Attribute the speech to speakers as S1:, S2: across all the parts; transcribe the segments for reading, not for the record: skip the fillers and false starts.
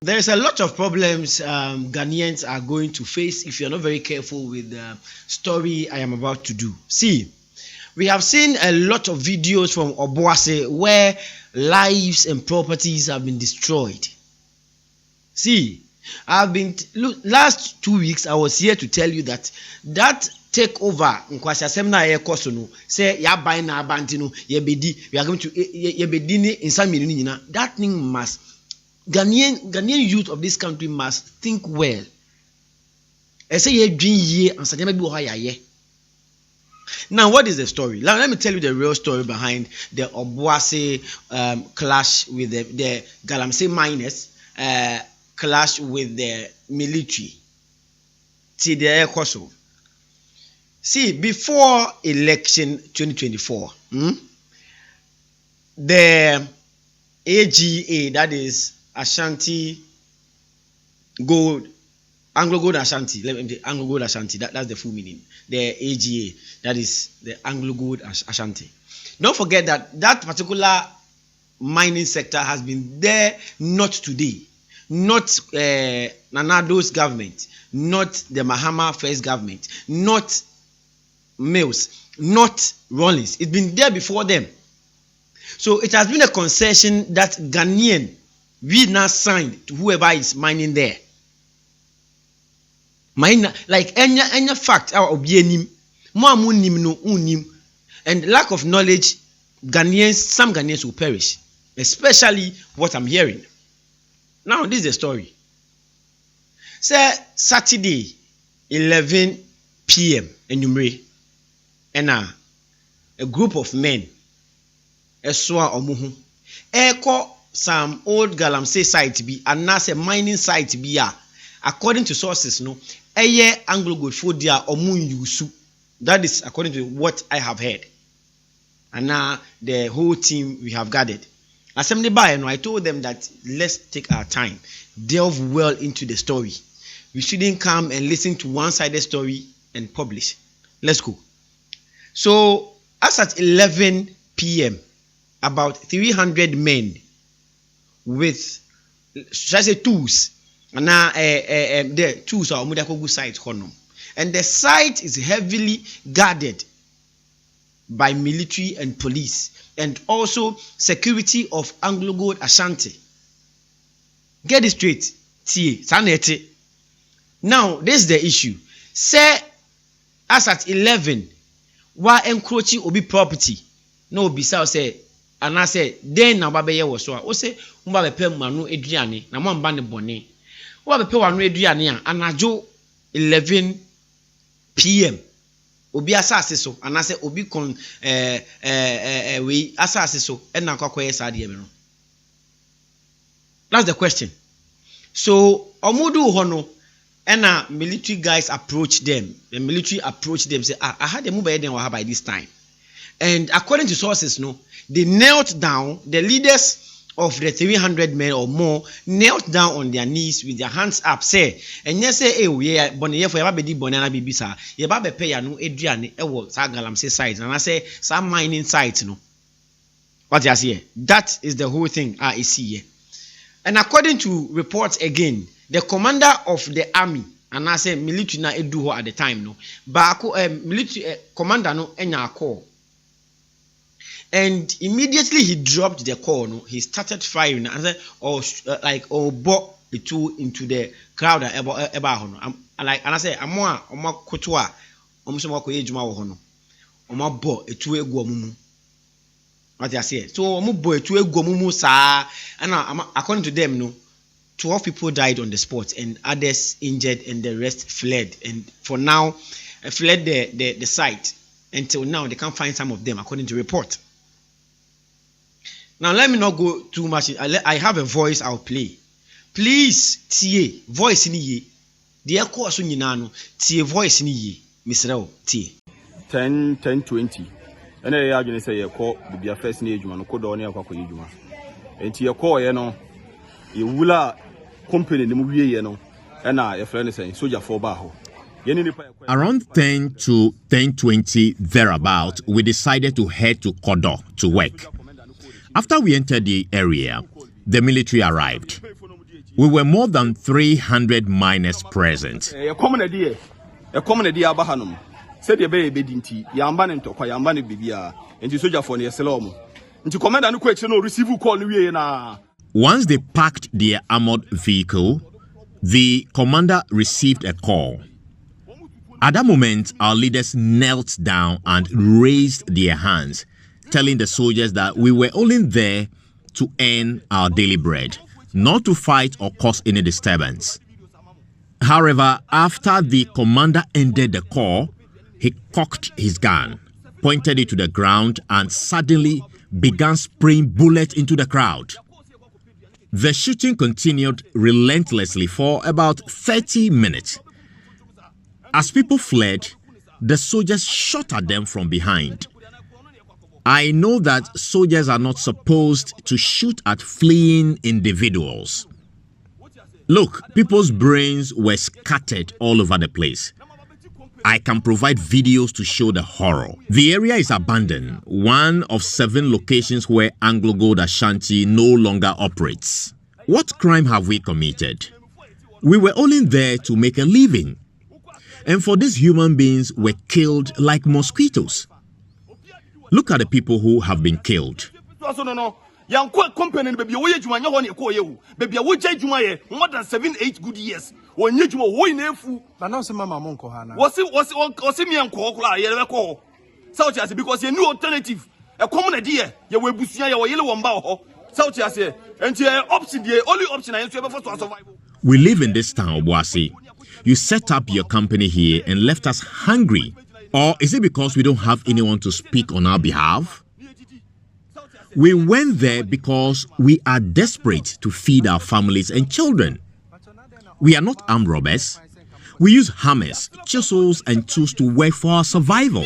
S1: There's a lot of problems Ghanaians are going to face if you're not very careful with the story I am about to do. See, we have seen a lot of videos from Obuasi where lives and properties have been destroyed. See, last 2 weeks I was here to tell you that takeover nkwasiasem na ekoso no say ya ban na abantino we are going to yebedi ni insamiru ni nyina. That thing must Ghanaian youth of this country must think well. I say ye dream ye and sadema bi wo ha. Now, what is the story? Let me tell you the real story behind the Obuasi clash with the Galamsey miners clash with the military. See the Ekoso. See, before election 2024, the AGA, that is Ashanti Gold, Anglo Gold Ashanti, Anglo Gold Ashanti, that's the full meaning. The AGA, that is the Anglo Gold Ashanti. Don't forget that particular mining sector has been there not today, not Nanado's government, not the Mahama first government, not Mills, not Rollins. It's been there before them. So it has been a concession that Ghanaian we now signed to whoever is mining there. Mine like any fact our obienim mo amunim no unim, and lack of knowledge some Ghanaians will perish, especially what I'm hearing. Now this is the story. Say Saturday 11 p.m. Enumere and a group of men eswa omuhu eko some old Galamsey site bi anase mining site bi according to sources no eye Anglo Gold for dia omun yusu. That is according to what I have heard. And now the whole team we have gathered. Assembly by I told them that let's take our time, delve well into the story. We shouldn't come and listen to one-sided story and publish. Let's go. So as at 11 p.m., about 300 men with, should I say, tools. And now the tools are Mudakogu site. And the site is heavily guarded by military and police, and also security of Anglo Gold Ashanti. Get it straight. Now, this is the issue. Say, as at 11, wa encroaching obi property. No, bisa say, and I say, then na babeye was so. O say, umba bepe manu eduane, na mo mba ne bone. Wa bepe wanu eduane a, anajo 11 p.m. Obi asase so, and I say, obi kon we asase so, and na kwakoye sa de no. That's the question. So, omudu hono. And military guys approach them. The military approach them, say, I had a move by this time. And according to sources, no, they knelt down. The leaders of the 300 men or more knelt down on their knees with their hands up. Say, and yes, say, we are bonnie for your baby bonana bibisa. Your baby pay no Adrian, Galamsey site. And I say, some mining sites, no. What you see? That is the whole thing I see here. And according to reports again, the commander of the army, and I say military na eduho at the time, no, but military commander no enya call, and immediately he dropped the call. No, he started firing and said, bought the two into the crowd and I say, amwa kotwa, omuso ko ejuma wo hono, bought a two egu omumu. What I say? So bought a two egu omumu sa, and according to them, no. 12 people died on the spot and others injured, and the rest fled. And for now, fled the site. Until now, they can't find some of them, according to report. Now, let me not go too much. I have a voice I'll play. Please, tie voice ni ye. The echo aso nyina no, tie voice ni ye. Misrao, tie.
S2: 10:20. And I agent say, call the first age man, call on your cocoa. And tie call, you know, you will. Company the movie, you know, and a friend is saying, Soja for Baho.
S3: Around 10 to 10:20 thereabout, we decided to head to Kodo to work. After we entered the area, the military arrived. We were more than 300 miners present.
S2: A common idea abahanum. Said the baby bedinti, Yamban and Toka Yamban Bibia, and the soldier for near Salom. And to command a question or receive call na.
S3: Once they packed their armored vehicle, the commander received a call. At that moment, our leaders knelt down and raised their hands, telling the soldiers that we were only there to earn our daily bread, not to fight or cause any disturbance. However, after the commander ended the call, he cocked his gun, pointed it to the ground, and suddenly began spraying bullets into the crowd. The shooting continued relentlessly for about 30 minutes. As people fled, the soldiers shot at them from behind. I know that soldiers are not supposed to shoot at fleeing individuals. Look, people's brains were scattered all over the place. I can provide videos to show the horror. The area is abandoned, one of 7 locations where Anglo Gold Ashanti no longer operates. What crime have we committed? We were only there to make a living. And for these human beings were killed like mosquitoes. Look at the people who have been killed.
S2: Company baby, we juma nyo ne ko yewu. Baby we jai juma ye more than 7-8 good years. Wonye juma wo inefu.
S4: Na no se mama monko ha na.
S2: Wasi mi anko kula ye le ko. South Africa because you new alternative. E common idea ye we busia ye wo yele wo mba ho. South Africa enti option the only option I ensure for survival.
S3: We live in this town, Obuasi. You set up your company here and left us hungry. Or is it because we don't have anyone to speak on our behalf? We went there because we are desperate to feed our families and children. We are not armed robbers. We use hammers, chisels, and tools to work for our survival.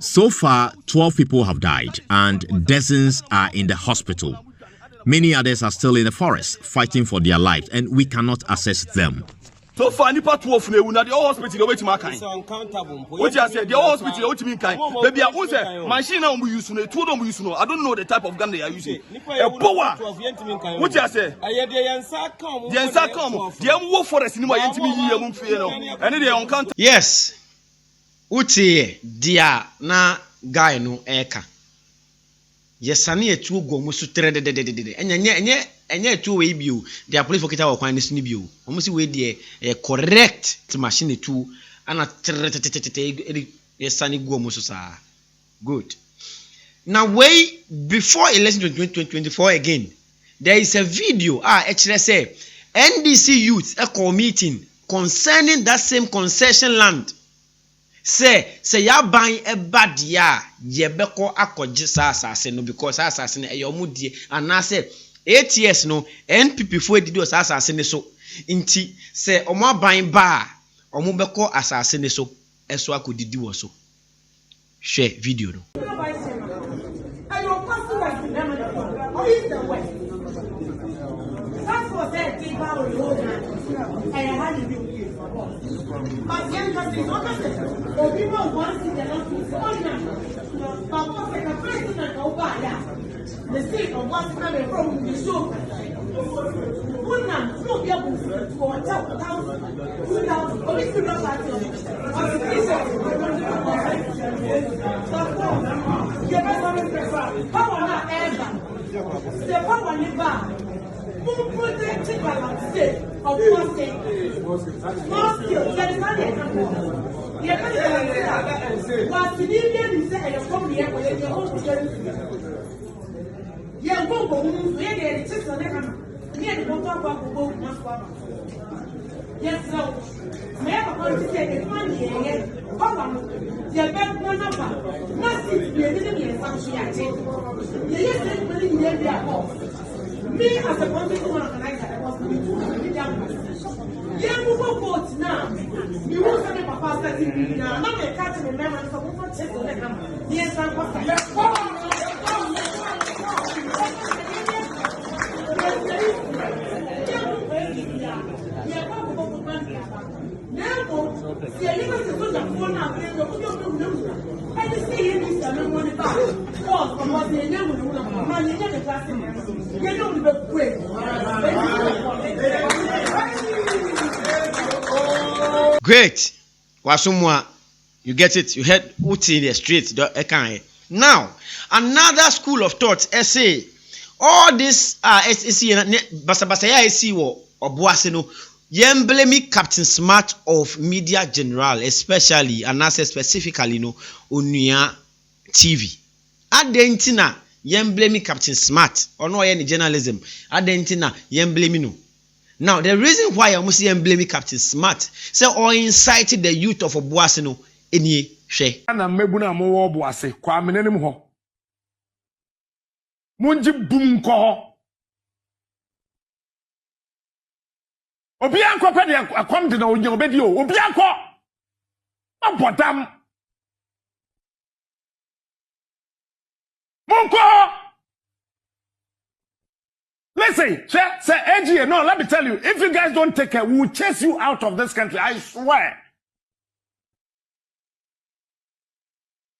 S3: So far, 12 people have died and dozens are in the hospital. Many others are still in the forest fighting for their lives, and we cannot access them.
S2: So far, any part 12 na the hospital wait my kind. What you say? The hospital wait me kind. Baby, I want say machine na we use no, two don't use no. I don't know the type of gun they are using. A power. What you say? The answer come. The work forest ni mo yentimi yi am fe no. Any dey on counter.
S1: Yes. Uti dia na guy no eka. Yesane etu gomu su trede de. Enye etu we bio. Dia police for kita wa kwan ni bio. Omo si we de correct machine etu ana trede yesane gomu su sa. Good. Now way before election 2024 again, there is a video actually say NDC youth a meeting concerning that same concession land. Say ya ban e bad ya ye beko akogye sa asase no because asase no e yomudie ana say 8 years no NPP fo edidi sa asase ne so nti say omo aban ba omo beko asase ne so eso akodidi wo so share video no.
S5: But young countries, or people want to get on but the president of the state of what's coming from the show. Woodland, no, be able to tell police to not party. Power not ever. The power never. Who protected by the state of one state? Small skills, there is not a was the Indian say and come here with your own yeah, go where the chicks on them near the bottom of the boat. Yes, so may I want to say the money here? Hold on, your best one number. Nothing be a little something I take. Yes, money in their house. Me as a political organizer, I was going to be down. Yeah, we will vote now. You will send a papa starting now. Not a cat in the memory for one check on the hammer. Yes, I'm
S1: Great. Wasumwa, you get it. You head Uti in the street. Now, another school of thought. Say all this basabasaya see wo Obuasi no. Yemblemi Captain Smart of Media General, especially and as specifically no Onuya TV. Adentina yemblemi Captain Smart or no any journalism. Adentina yemblemi no. Now the reason why I must yemblemi Captain Smart say or incited the youth of Obuasi no any she.
S4: Ana mebuna mo Obuasi kwa menenim ho. Munji bum ko ho. Obi anko pe de akom de na onye obedi o obi anko abodam Munko. Listen, say AGA, no, let me tell you, if you guys don't take care, we will chase you out of this country, I swear.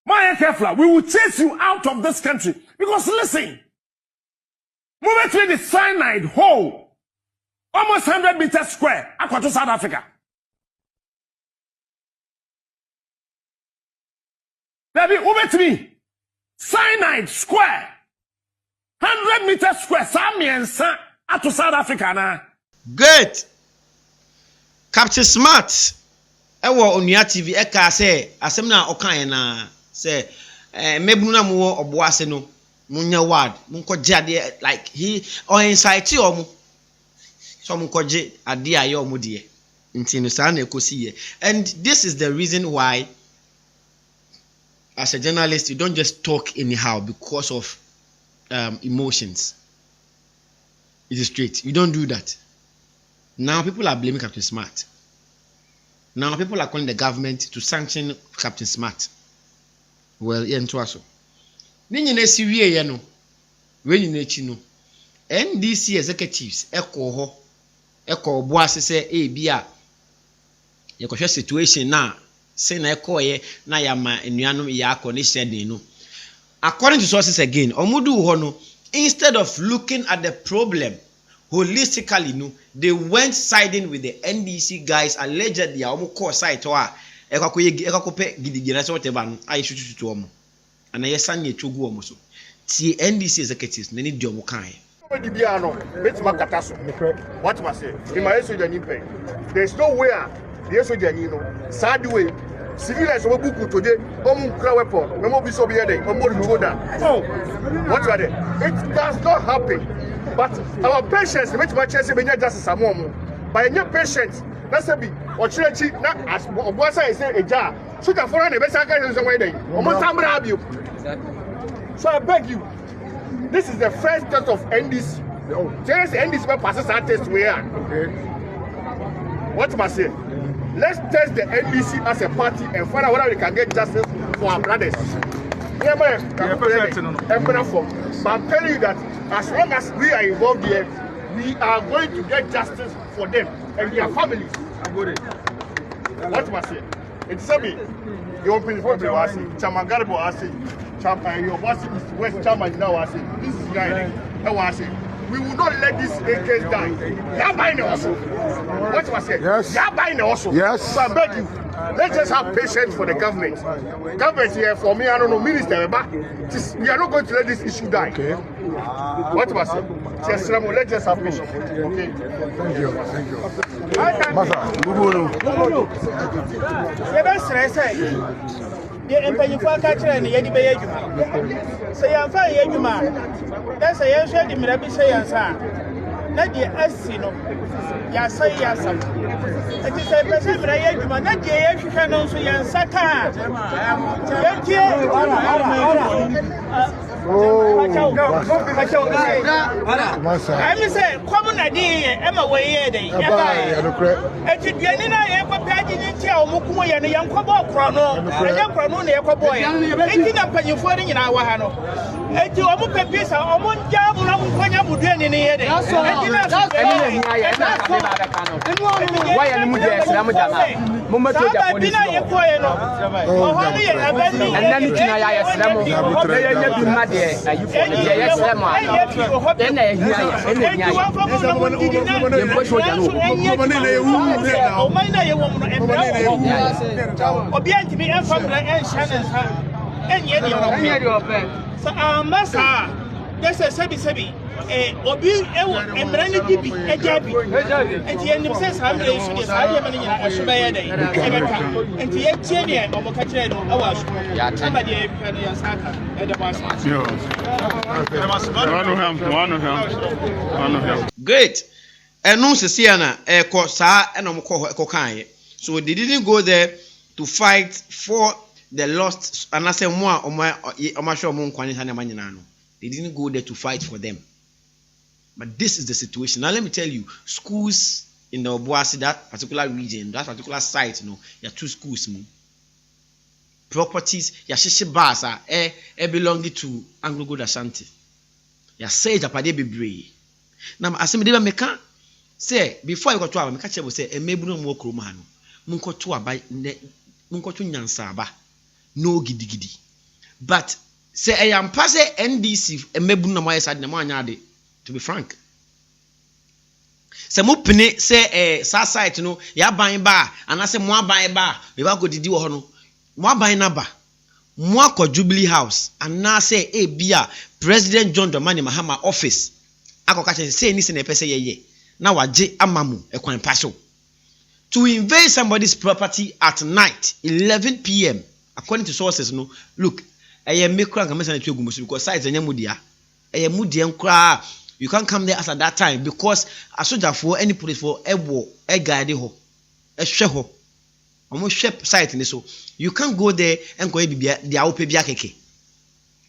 S4: My careful, we will chase you out of this country because listen, move to the cyanide hole. Almost 100 meters square, aqua to South Africa. Baby, over to me. Cyanide square. 100 meters square. Samiensa to South Africa na.
S1: Great. Captain Smart. Ewo Onuya TV eka say asem na okan na say mebunu na mo Obuasi no munya word munko jade like he or incite omo. And this is the reason why, as a journalist, you don't just talk anyhow because of emotions. It is straight. You don't do that. Now people are blaming Captain Smart. Now people are calling the government to sanction Captain Smart. Well, NDC executives Eko Obuasi say bia ye kohwe situation na say na ekoye na ya ma enuanom ya akọ ne hyede no. According to sources again, omudu ho no, instead of looking at the problem holistically no, they went siding with the NDC guys allegedly omu call site wa ekokope gidigina so whatever no ayi tututu omu ana yesanye chogu omu so tie NDC executives na ni di omu kan.
S6: What must say? In my there's no way sad way. Civilians will book today, weapon, what are they? It does not happen. But our patience, which my chest justice a moment. By your patience, that's a bit or church, not as Obuasi say a jar. So the foreign the best guys in way. Almost grab you. So I beg you. This is the first test of NDC. Just NDC passes our test we are. Okay. What must I say? Let's test the NDC as a party and find out whether we can get justice for our brothers. But I'm telling you that as long as we are involved here, we are going to get justice for them and their families. What must I say? It's me. You open for Obuasi, Chamagaribo Asi, your boss is West Chairman now Asi. This is guy. We will not let this case die. You're buying also. What was it?
S4: Yes.
S6: You're buying also.
S4: Yes.
S6: So I beg you, let's just have patience for the government. Government here, for me, I don't know, minister, but we are not going to let this issue die. Okay. What was it? Let's just have patience. Okay.
S4: Thank you. Thank you.
S7: The empire for catcher and Yadi Bay. Say, I'm fine, Yaduma. That's a young shady Mirabi say, answer. Not the Asino. Yasay Yasam. It is a person, Yaduma, not the Asian also Yansaka. Oh, I'm saying, common idea, Emma way, and to Janina, Pagan in Tia, Muku, and a young Cobo Chrono, a young Chrono, a Coboy, and up and you're falling in our Hano. And to Amuka Pisa, Amon Jam, Lamuka, Mudan in the head.
S8: Why are you there? Mama told you, and then you can I slam
S7: Yes, Sabi. Obi and Brandy Dibi, a Jabi, and the end of says, I'm going to say, I should buy a day, and the Etienne of Mocatino, I was somebody and the was
S1: Great. And no Siana, Cosa, and Omokai. So they didn't go there to fight for the lost, and I say more or my show Mon Quanitana Manano. They didn't go there to fight for them. But this is the situation. Now let me tell you, schools in the Obuasi, that particular region, that particular site, you know, there are 2 schools. Properties, Yashishi Basa, belonging to Anglo Gold Ashanti. Ya say Japade Bibre. Now, as I meka say before you got to our meka will say, maybe no more cromano. Munko to abai, Munko to Nyansaba, no giddy. But say I am passe NDC, a mebuna my side, Namanyade. To be frank, some open say sa site no ya ban ba and I say mo ban ba we ba go didi wo no mo ban na ba mo akọ Jubilee House and na say bia President John Dramani Mahama office akọka say ni se na pese ye na waje amamu ekwan paso to invade somebody's property at night 11 p.m. according to sources no look mekura nka mesa na twa gumu because site enya mudia mudia nkra. You can't come there as at that time because a soldier for any police for a guide ho, a sheho, almost shep site in so you can't go there and go the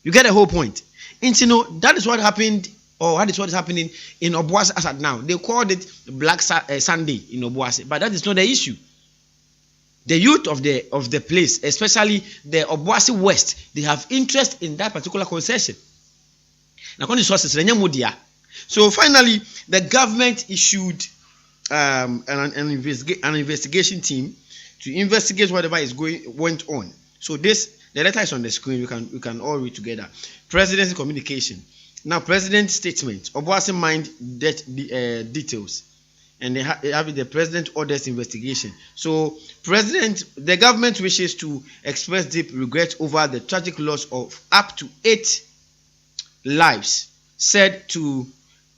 S1: You get the whole point. And you know that is what happened, or that is what is happening in Obuasi as at now. They called it Black Sunday in Obuasi, but that is not the issue. The youth of the place, especially the Obuasi West, they have interest in that particular concession. Now, according to sources, so finally, the government issued an investigation team to investigate whatever went on. So the letter is on the screen. We can all read together. President's communication. Now, President's statement. Obuasi mind details, and they have the President orders investigation. So, the government wishes to express deep regret over the tragic loss of up to 8 lives said to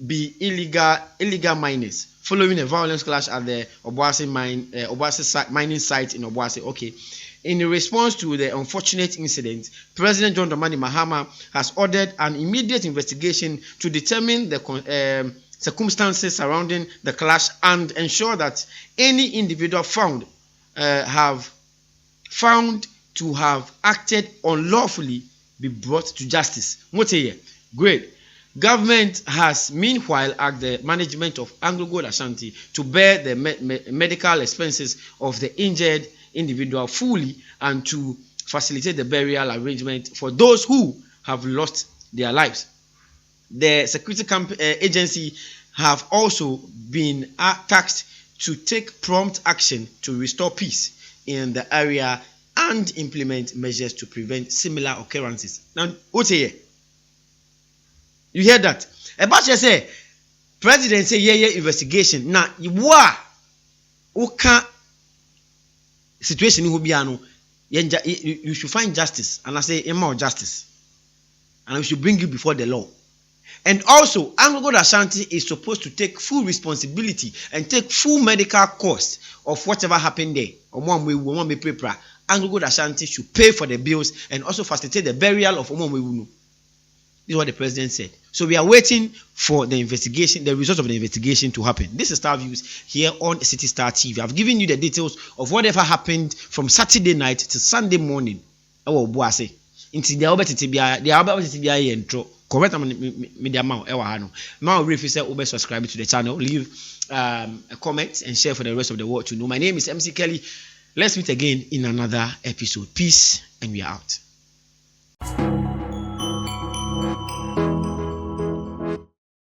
S1: be illegal miners following a violent clash at the Obuasi mining site in Obuasi. Okay. In response to the unfortunate incident, President John Dramani Mahama has ordered an immediate investigation to determine the circumstances surrounding the clash and ensure that any individual found to have acted unlawfully be brought to justice. Great. Government has meanwhile asked the management of Anglo Gold Ashanti to bear the medical expenses of the injured individual fully and to facilitate the burial arrangement for those who have lost their lives. The security agency have also been tasked to take prompt action to restore peace in the area and implement measures to prevent similar occurrences. Now, what's here? You hear that? About you say, President say investigation. Now, you can't situation will be you should find justice, and I say more justice, and we should bring you before the law. And also, Anglo Gold Ashanti is supposed to take full responsibility and take full medical cost of whatever happened there. Anglo Gold Ashanti should pay for the bills and also facilitate the burial of Omomwewunu. This is what the president said. So we are waiting for the investigation, the results of the investigation to happen. This is Star Views here on City Star TV. I've given you the details of whatever happened from Saturday night to Sunday morning. Oh, Obuasi. Into the Albert Tibia, intro. correct media amount ewa hano. Now if you say ube subscribe to the channel, leave a comment and share for the rest of the world to know. My name is MC Kelly. Let's meet again in another episode. Peace, and we are out.